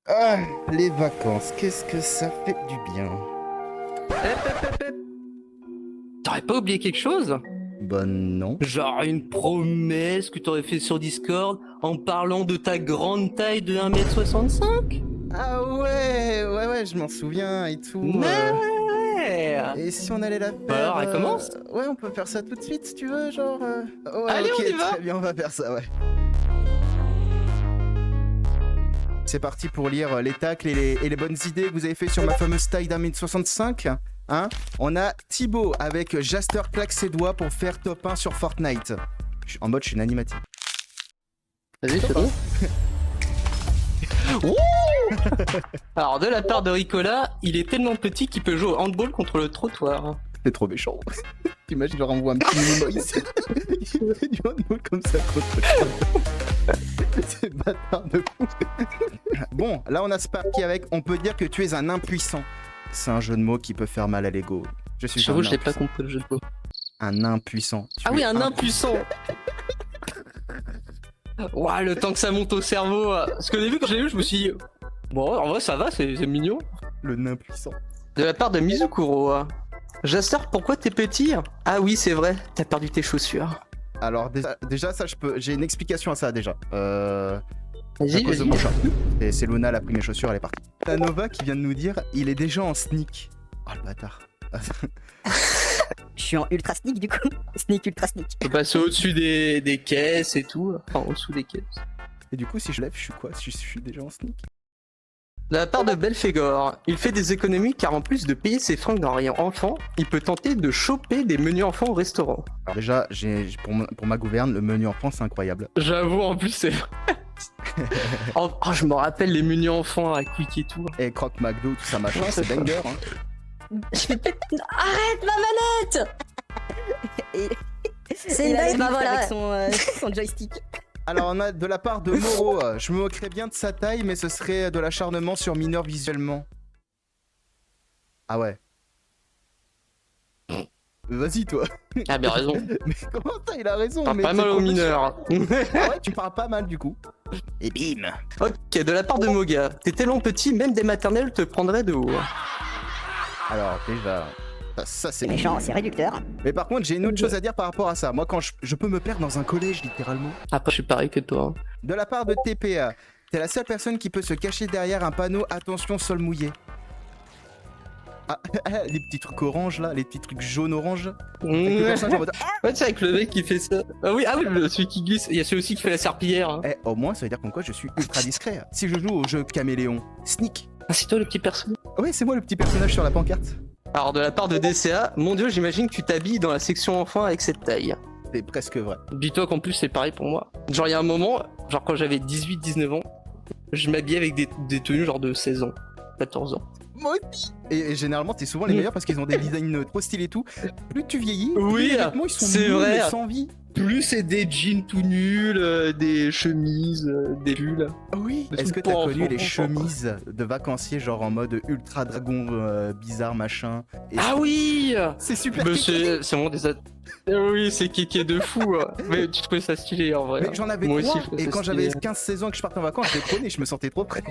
Ah, les vacances, qu'est-ce que ça fait du bien. Hep. T'aurais pas oublié quelque chose? Bah non. Genre une promesse que t'aurais fait sur Discord en parlant de ta grande taille de 1,65 m? Ah ouais, je m'en souviens et tout. Ouais. Et si on allait la Bah faire alors, elle commence? Ouais, on peut faire ça tout de suite si tu veux, genre... Ouais, Allez, ok, on y va. très bien, on va faire ça, ouais. C'est parti pour lire les tacles et les bonnes idées que vous avez fait sur ma fameuse taille d'1,65 m. Hein, on a Thibaut avec Jaster claque ses doigts pour faire top 1 sur Fortnite. En mode, je suis une animative. Vas-y, c'est bon. Alors, de la part de Ricola, il est tellement petit qu'il peut jouer au handball contre le trottoir. C'est trop méchant. T'imagines, je leur envoie un petit mini-Moïse. Il fait du handball comme ça contre le C'est bâtard de fou. Bon, là on a Sparky avec. On peut dire que tu es un impuissant. C'est un jeu de mots qui peut faire mal à l'ego. Je suis J'avoue, un je l'ai pas impuissant. compris le jeu de mots. Un impuissant. Tu Ah oui, es un impuissant. Ouah, le temps que ça monte au cerveau. Parce que au début, quand j'ai vu, je me suis dit, bon, en vrai, ça va, c'est mignon. Le nain puissant. De la part de Mizukuro. Jaster, pourquoi t'es petit? Ah oui, c'est vrai, t'as perdu tes chaussures. Alors déjà ça je peux. J'ai une explication à ça déjà. À Vas-y, cause de mon vas-y. chat. Et c'est Luna, elle a pris mes chaussures, elle est partie. La Nova qui vient de nous dire, il est déjà en sneak. Oh le bâtard. Je suis en ultra sneak du coup. Sneak ultra sneak. Faut passer au-dessus des caisses et tout. Enfin, au-dessous des caisses. Et du coup si je lève, je suis quoi? Je suis déjà en sneak. De la part de Belphégor, il fait des économies car en plus de payer ses fringues en rayon enfant, il peut tenter de choper des menus enfants au restaurant. Alors déjà, pour ma gouverne, le menu enfant c'est incroyable. J'avoue, en plus, c'est vrai. Oh, je me rappelle les menus enfants à Quick et tout. Et croque McDo, tout ça machin, Ouais, c'est c'est banger. Hein. Je fais péter. Arrête ma manette. Et... C'est une dingue, bah voilà. Avec son joystick. Alors on a de la part de Moro, je me moquerais bien de sa taille, mais ce serait de l'acharnement sur mineur visuellement. Ah ouais. Vas-y toi. Ah, bien raison. Mais comment ça, il a raison. Parle Mais pas t'es mal aux trop méchant. mineurs. Ah ouais, tu parles pas mal du coup. Et bim. Ok, de la part de Moga, t'es tellement petit, même des maternelles te prendraient de haut. Alors déjà, ça c'est C'est méchant, c'est réducteur. Mais par contre, j'ai une autre chose à dire par rapport à ça. Moi, quand je peux me perdre dans un collège, littéralement. Après, je suis pareil que toi. De la part de TPA, t'es la seule personne qui peut se cacher derrière un panneau attention sol mouillé. Ah, les petits trucs orange là, les petits trucs jaune-orange. Avec le Ouais, personnage en mode, c'est avec le mec qui fait ça. Ah oui, celui qui glisse. Il y a celui aussi qui fait la serpillière. Hein. Eh, au moins, ça veut dire qu'en quoi je suis ultra discret. Si je joue au jeu caméléon, sneak. Ah, c'est toi le petit perso. Ouais, c'est moi le petit personnage sur la pancarte. Alors, de la part de DCA, mon dieu, j'imagine que tu t'habilles dans la section enfant avec cette taille. C'est presque vrai. Dis-toi qu'en plus, c'est pareil pour moi. Genre, il y a un moment, genre quand j'avais 18-19 ans, je m'habillais avec des tenues genre de 16 ans, 14 ans. Moi aussi. Et généralement, t'es souvent les meilleurs parce qu'ils ont des designs trop stylés et tout. Plus tu vieillis, plus Oui, les vêtements ils sont c'est nuls vrai. et sans vie. Plus c'est des jeans tout nuls, des chemises, des pulls. Oui. Des Est-ce que trucs t'as pour connu enfants, les enfants. chemises de vacanciers genre en mode ultra dragon bizarre machin et Ah oui. c'est super. Mais kéké. c'est vraiment des... Oui, c'est kéké de fou. Mais tu trouvais ça stylé en vrai. Mais j'en avais Moi aussi, trois je trouvais et ça quand stylé. j'avais 15-16 ans et que je partais en vacances, je les prenais, je me sentais trop prêt.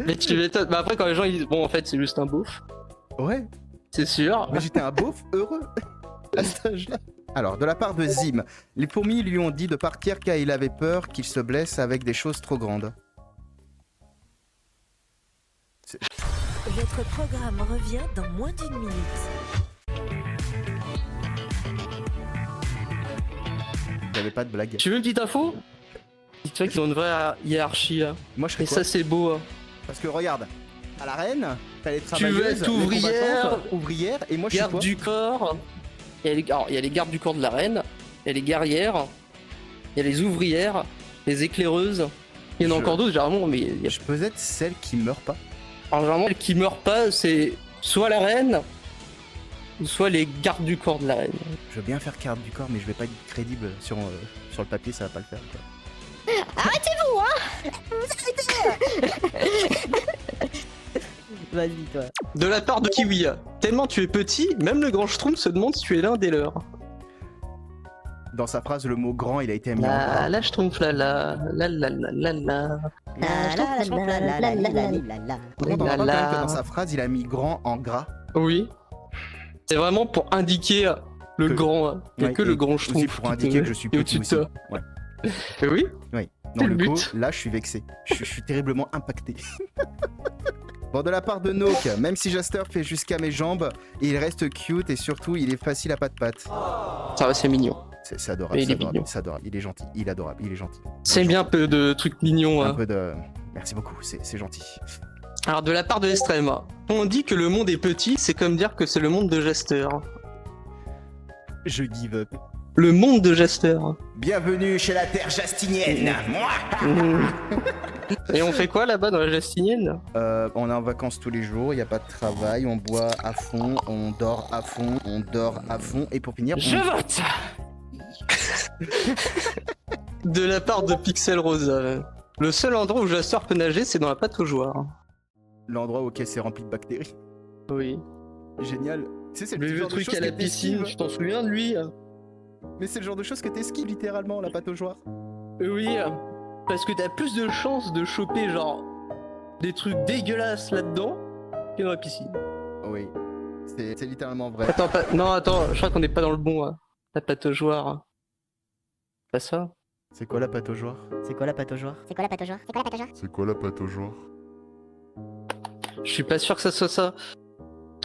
Mais tu m'étonnes. Mais après, quand les gens ils disent, bon, en fait, c'est juste un beauf, Ouais, c'est sûr. mais j'étais un beauf heureux à cet âge-là. Alors, de la part de Zim, les fourmis lui ont dit de partir car il avait peur qu'il se blesse avec des choses trop grandes. Votre programme revient dans moins d'une minute. J'avais pas de blague. Tu veux une petite info? Dis-toi qu'ils ont une vraie hiérarchie. Hein. Moi, je serais Et quoi ça, c'est beau. Hein. Parce que regarde, à l'arène, t'as les Tu veux travailleuses, être les ouvrière, combattantes, ouvrières, et moi je suis Garde quoi du corps. Il y a les... Alors, il y a les gardes du corps de la reine. Il y a les guerrières. Il y a les ouvrières. Les éclaireuses. Il y en a Je- encore d'autres, généralement. Mais il y a... Je peux être celle qui meurt pas. Alors, généralement, celles qui meurent pas, c'est soit la reine, ou soit les gardes du corps de la reine. Je veux bien faire carte du corps, mais je vais pas être crédible sur le papier, ça va pas le faire. Quoi. Vas-y toi. De la part de Kiwi, tellement tu es petit, même le grand Schtroumpf se demande si tu es l'un des leurs. Dans sa phrase, le mot grand, il a été mis en gras. La schtroumpf la la la la la la la. Par contre, on remarque quand même que dans sa phrase, il a mis grand en gras. Oui. C'est vraiment pour indiquer le Que- grand. Il y a Ouais, que le et grand aussi schtroumpf. pour qui indiquer te- que je suis est au-dessus petit de aussi. toi. Ouais. Oui. Oui. C'est Non, le le coup, but. là, je suis vexé. Je suis terriblement impacté. Bon, de la part de Nook, même si Jaster fait jusqu'à mes jambes, il reste cute et surtout, il est facile à pas de pattes. Ça va, c'est mignon. C'est adorable, Mais il c'est est adorable, mignon. c'est adorable. Il est gentil, il est adorable, il est gentil. C'est bien un peu de trucs mignons. Un Hein. peu de... Merci beaucoup, c'est gentil. Alors, de la part de Estrem, on dit que le monde est petit, c'est comme dire que c'est le monde de Jester. Je give up. Le monde de Jester. Bienvenue chez la Terre Justinienne. Et on fait quoi là-bas dans la Justinienne? On est en vacances tous les jours, il n'y a pas de travail, on boit à fond, on dort à fond, on dort à fond, et pour finir, Je vote. De la part de Pixel Rosa. Le seul endroit où Jester peut nager, c'est dans la pâte aux joueurs. l'endroit auquel c'est rempli de bactéries. Oui. Génial. Tu sais, c'est Le genre vieux de truc choses à la que piscine, t'esquives. tu t'en souviens de lui? Mais c'est le genre de choses que t'esquives littéralement, la pâte aux joueurs. Oui, parce que t'as plus de chances de choper genre des trucs dégueulasses là-dedans que dans la piscine. Oui, c'est littéralement vrai. Attends, non, attends, je crois qu'on est pas dans le bon. La pâte aux joueurs. Pas ça? C'est quoi la pâte aux joueurs? C'est quoi la pâte aux joueurs? C'est quoi la pâte aux joueurs? C'est quoi la pâte aux joueurs? C'est quoi la pâte aux joueurs? Je suis pas sûr que ça soit ça.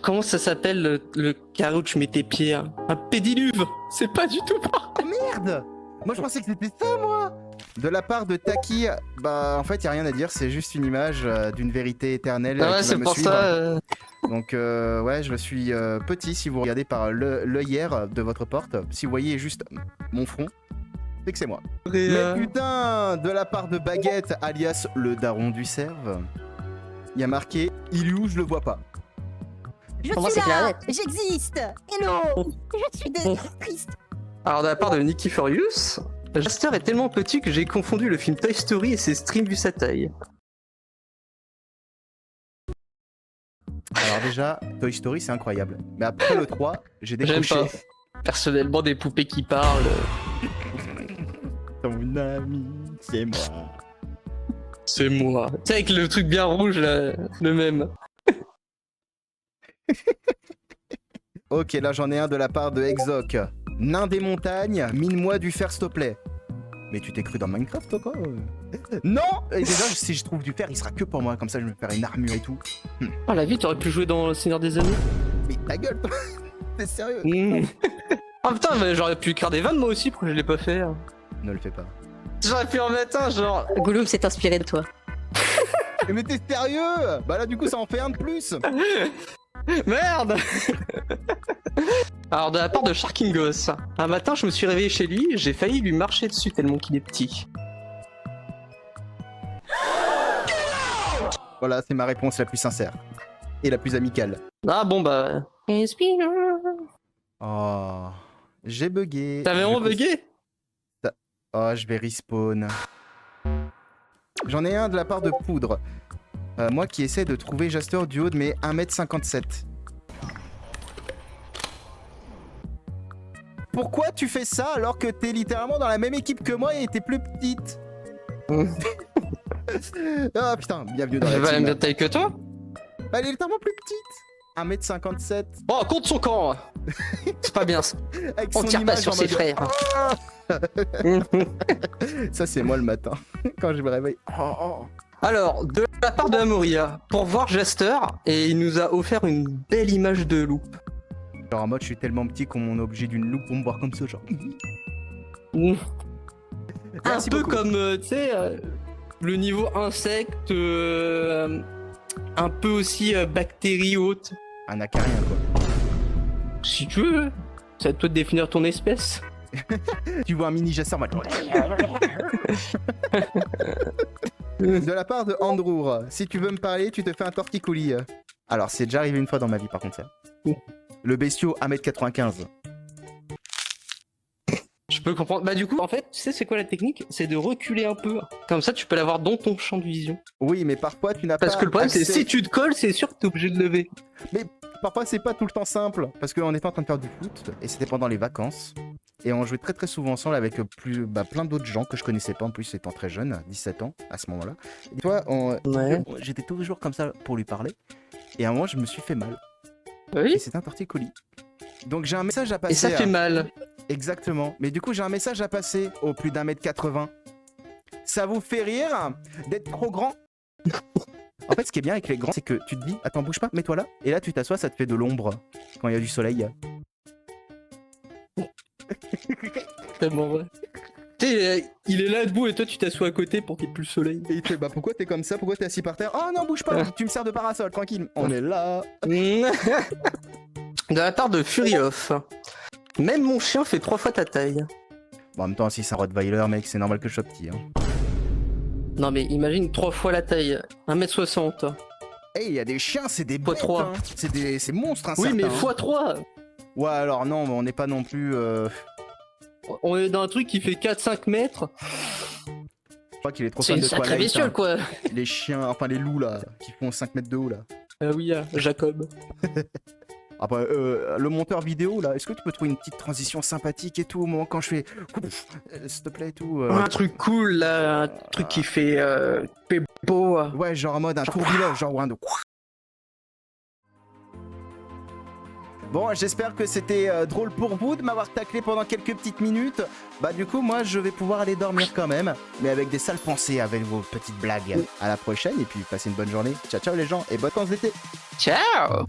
Comment ça s'appelle le carré où tu mets tes pieds? Un pédiluve. C'est pas du tout pas. Merde! Moi je pensais que c'était ça, moi! De la part de Taki, bah en fait y a rien à dire, c'est juste une image d'une vérité éternelle. Ah qui ouais, va c'est me pour suivre. ça. Donc ouais, je suis petit si vous regardez par l'œillère de votre porte. Si vous voyez juste mon front, c'est que c'est moi. Mais putain, de la part de Baguette, alias le daron du cerf, il y a marqué « Il est où, je le vois pas Je Pour moi, suis c'est clair là. net. J'existe. Hello. Je suis triste. Alors de la part de Nicky Furious, Jaster est tellement petit que j'ai confondu le film Toy Story et ses streams vu sa taille. ». Alors déjà, Toy Story c'est incroyable. Mais après le 3, j'ai J'aime décroché. pas. Personnellement, des poupées qui parlent. Ton ami, c'est moi. C'est moi. Tu sais, avec le truc bien rouge là, le même. Ok, là j'en ai un de la part de Exoc. Nain des montagnes, mine-moi du fer s'il te plaît. Mais tu t'es cru dans Minecraft toi quoi? Non! Et déjà si je trouve du fer, il sera que pour moi, comme ça je vais me faire une armure et tout. Oh la vie, t'aurais pu jouer dans Le Seigneur des Anneaux. Mais ta gueule toi! T'es sérieux? Oh putain, mais j'aurais pu écrire des vannes moi aussi, pourquoi je l'ai pas fait? Ne le fais pas. J'aurais pu en mettre un, genre. Gollum s'est inspiré de toi. Mais t'es sérieux? Bah là du coup ça en fait un de plus. Merde. Alors de la part de Sharkingos, un matin je me suis réveillé chez lui, j'ai failli lui marcher dessus tellement qu'il est petit. Voilà, c'est ma réponse la plus sincère. Et la plus amicale. Ah bon bah... Oh, j'ai bugué. T'as vraiment Du coup, bugué? Oh, je vais respawn. J'en ai un de la part de Poudre. Moi qui essaie de trouver Jaster du haut de mes 1m57. Pourquoi tu fais ça alors que t'es littéralement dans la même équipe que moi et t'es plus petite? Ah putain, bienvenue dans Je la vais à la team. même taille que toi? Bah, elle est littéralement plus petite. 1m57. Bon, contre son camp. C'est pas bien ça. Avec On son tire pas image sur en ses mode- frères. Ça c'est moi le matin, quand je me réveille. Alors, de la part de Amoria, pour voir Jaster, et il nous a offert une belle image de loupe. Genre en mode je suis tellement petit qu'on est obligé d'une loupe pour me voir comme ça, genre. Un Merci peu beaucoup. comme, tu sais, le niveau insecte, un peu aussi bactérie haute. Un acarien quoi. Si tu veux, c'est à toi de définir ton espèce. Tu vois un mini Jaster en mode... De la part de Androur, si tu veux me parler, tu te fais un torticolis. Alors c'est déjà arrivé une fois dans ma vie par contre ça. Le bestiau 1m95. Je peux comprendre. Bah du coup, en fait, tu sais c'est quoi la technique? C'est de reculer un peu. Comme ça, tu peux l'avoir dans ton champ de vision. Oui mais parfois tu n'as pas... Parce que le problème, c'est accès- si tu te colles, c'est sûr que t'es obligé de lever. Mais parfois c'est pas tout le temps simple. Parce qu'on était en train de faire du foot et c'était pendant les vacances. Et on jouait très très souvent ensemble avec plein d'autres gens que je connaissais pas en plus étant très jeune, 17 ans à ce moment-là. Et toi, j'étais toujours comme ça pour lui parler. Et à un moment, je me suis fait mal. Oui. Et c'est un torticolis. Donc j'ai un message à passer. Et ça fait mal. Exactement. Mais du coup, j'ai un message à passer au plus d'1m80. Ça vous fait rire d'être trop grand? En fait, ce qui est bien avec les grands, c'est que tu te dis, attends, bouge pas, mets-toi là. Et là, tu t'assois, ça te fait de l'ombre quand il y a du soleil. Tellement vrai. Tu sais, il est là debout et toi tu t'assois à côté pour qu'il y ait plus le soleil. Et il te fait, bah pourquoi t'es comme ça? Pourquoi t'es assis par terre? Oh non, bouge pas, tu me sers de parasol, tranquille. On est là. De la part de Furioff. Même mon chien fait 3 fois ta taille. Bon, en même temps, si c'est un Rottweiler, mec, c'est normal que je sois petit. Hein. Non mais imagine 3 fois la taille. 1m60. Hey, il y a des chiens, c'est des bêtes, 3. hein. C'est des monstres, hein, Oui mais certains, hein. x3. Ouais, alors non, mais on n'est pas non plus... On est dans un truc qui fait 4-5 mètres. Je crois qu'il est trop C'est fan une de sacrée Twilight, bestiole hein. quoi. Les chiens, enfin les loups là, qui font 5 mètres de haut là. Ah oui, Jacob. Après, le monteur vidéo là, est-ce que tu peux trouver une petite transition sympathique et tout au moment quand je fais s'il te plaît et tout Un truc cool là, un truc qui fait beau. Ouais, genre en mode un tourbillon, genre un de... Bon, j'espère que c'était drôle pour vous de m'avoir taclé pendant quelques petites minutes. Bah du coup, moi, je vais pouvoir aller dormir quand même, mais avec des sales pensées avec vos petites blagues. À la prochaine et puis passez une bonne journée. Ciao, ciao les gens et bonnes vacances d'été. Ciao.